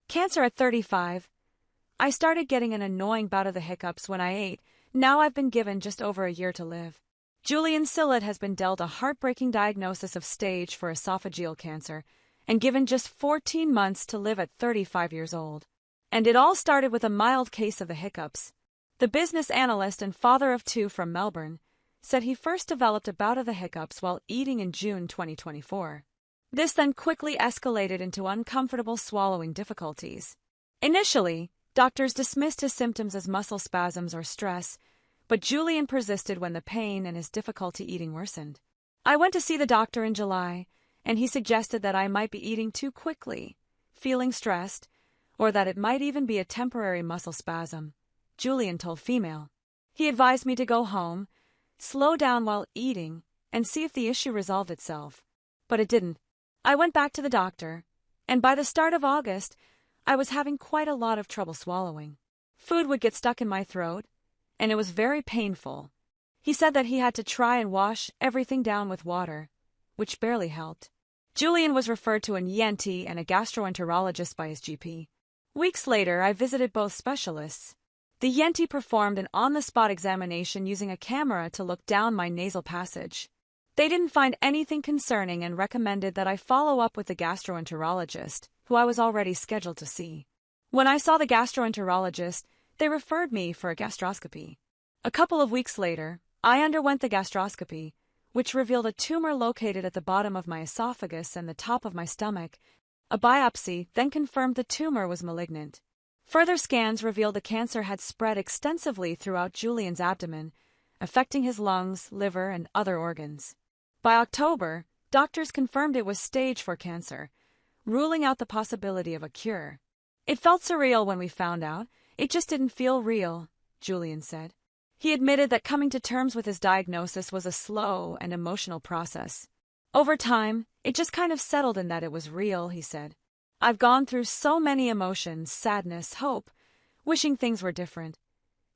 Cancer at 35. I started getting an annoying bout of the hiccups when I ate. Now I've been given just over a year to live. Julian Sillett has been dealt a heartbreaking diagnosis of stage 4 esophageal cancer and given just 14 months to live at 35 years old. And it all started with a mild case of the hiccups. The business analyst and father of 2 from Melbourne said he first developed a bout of the hiccups while eating in June 2024. This then quickly escalated into uncomfortable swallowing difficulties. Initially, doctors dismissed his symptoms as muscle spasms or stress, but Julian persisted when the pain and his difficulty eating worsened. I went to see the doctor in July, and he suggested that I might be eating too quickly, feeling stressed, or that it might even be a temporary muscle spasm, Julian told Female. He advised me to go home, slow down while eating, and see if the issue resolved itself. But it didn't. I went back to the doctor, and by the start of August, I was having quite a lot of trouble swallowing. Food would get stuck in my throat, and it was very painful. He said that he had to try and wash everything down with water, which barely helped. Julian was referred to an ENT and a gastroenterologist by his GP. Weeks later, I visited both specialists. The ENT performed an on-the-spot examination using a camera to look down my nasal passage. They didn't find anything concerning and recommended that I follow up with the gastroenterologist, who I was already scheduled to see. When I saw the gastroenterologist, they referred me for a gastroscopy. A couple of weeks later, I underwent the gastroscopy, which revealed a tumor located at the bottom of my esophagus and the top of my stomach. A biopsy then confirmed the tumor was malignant. Further scans revealed the cancer had spread extensively throughout Julian's abdomen, affecting his lungs, liver, and other organs. By October, doctors confirmed it was stage 4 cancer, ruling out the possibility of a cure. It felt surreal when we found out. It just didn't feel real, Julian said. He admitted that coming to terms with his diagnosis was a slow and emotional process. Over time, it just kind of settled in that it was real, he said. I've gone through so many emotions, sadness, hope, wishing things were different,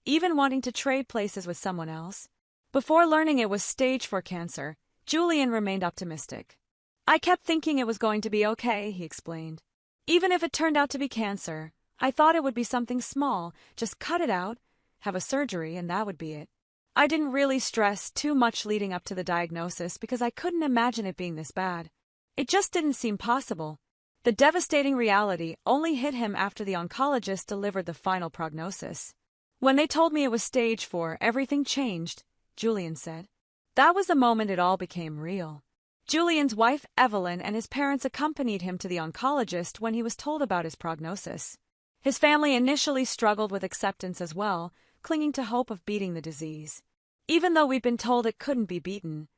even wanting to trade places with someone else. Before learning it was stage 4 cancer, Julian remained optimistic. I kept thinking it was going to be okay, he explained. Even if it turned out to be cancer, I thought it would be something small, just cut it out, have a surgery, and that would be it. I didn't really stress too much leading up to the diagnosis because I couldn't imagine it being this bad. It just didn't seem possible. The devastating reality only hit him after the oncologist delivered the final prognosis. When they told me it was stage 4, everything changed, Julian said. That was the moment it all became real. Julian's wife, Evelyn, and his parents accompanied him to the oncologist when he was told about his prognosis. His family initially struggled with acceptance as well, clinging to hope of beating the disease. Even though we'd been told it couldn't be beaten,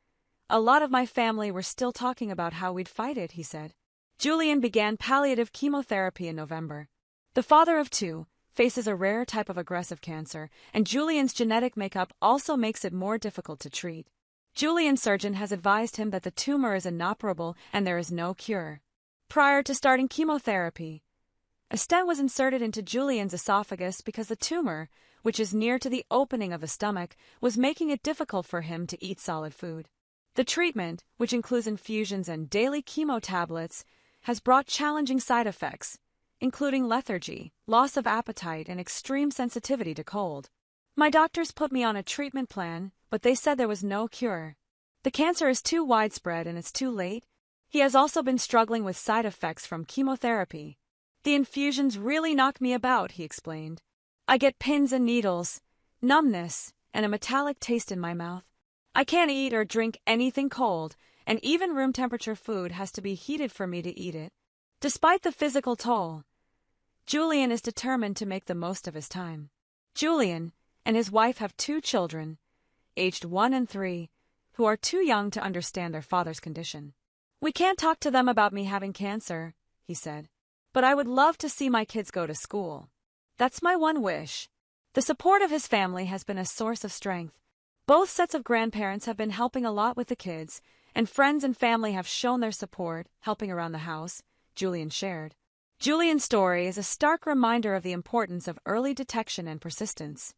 a lot of my family were still talking about how we'd fight it, he said. Julian began palliative chemotherapy in November. The father of 2 faces a rare type of aggressive cancer, and Julian's genetic makeup also makes it more difficult to treat. Julian's surgeon has advised him that the tumor is inoperable and there is no cure. Prior to starting chemotherapy, a stent was inserted into Julian's esophagus because the tumor, which is near to the opening of the stomach, was making it difficult for him to eat solid food. The treatment, which includes infusions and daily chemo tablets, has brought challenging side effects, including lethargy, loss of appetite, and extreme sensitivity to cold. My doctors put me on a treatment plan, but they said there was no cure. The cancer is too widespread and it's too late. He has also been struggling with side effects from chemotherapy. The infusions really knock me about, he explained. I get pins and needles, numbness, and a metallic taste in my mouth. I can't eat or drink anything cold, and even room temperature food has to be heated for me to eat it. Despite the physical toll, Julian is determined to make the most of his time. Julian and his wife have 2 children, aged 1 and 3, who are too young to understand their father's condition. We can't talk to them about me having cancer, he said, but I would love to see my kids go to school. That's my one wish. The support of his family has been a source of strength. Both sets of grandparents have been helping a lot with the kids, and friends and family have shown their support, helping around the house, Julian shared. Julian's story is a stark reminder of the importance of early detection and persistence.